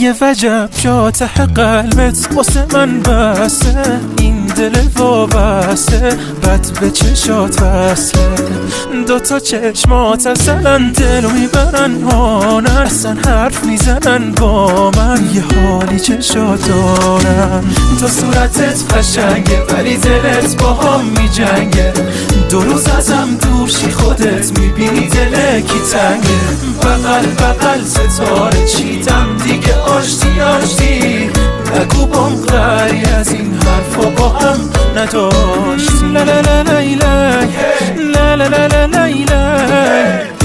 یه وجب جا ته قلبت واسه من بسته، این دل وابسته بد به چشات وصله. دوتا چشمات اصلا دلو میبرن هانن، اصلا حرف میزنن با من، یه حالی چشات دارن. تو صورتت قشنگه ولی دلت با هم میجنگه، دو روز ازم دورشی خودت میبینی دل کی تنگه. بغل بغل ستاره چیدم دیگه آشتی آشتی، نگو بمغری از این حرفا با هم نداشتی. لا لا لا لا لا لا لا لا لا لا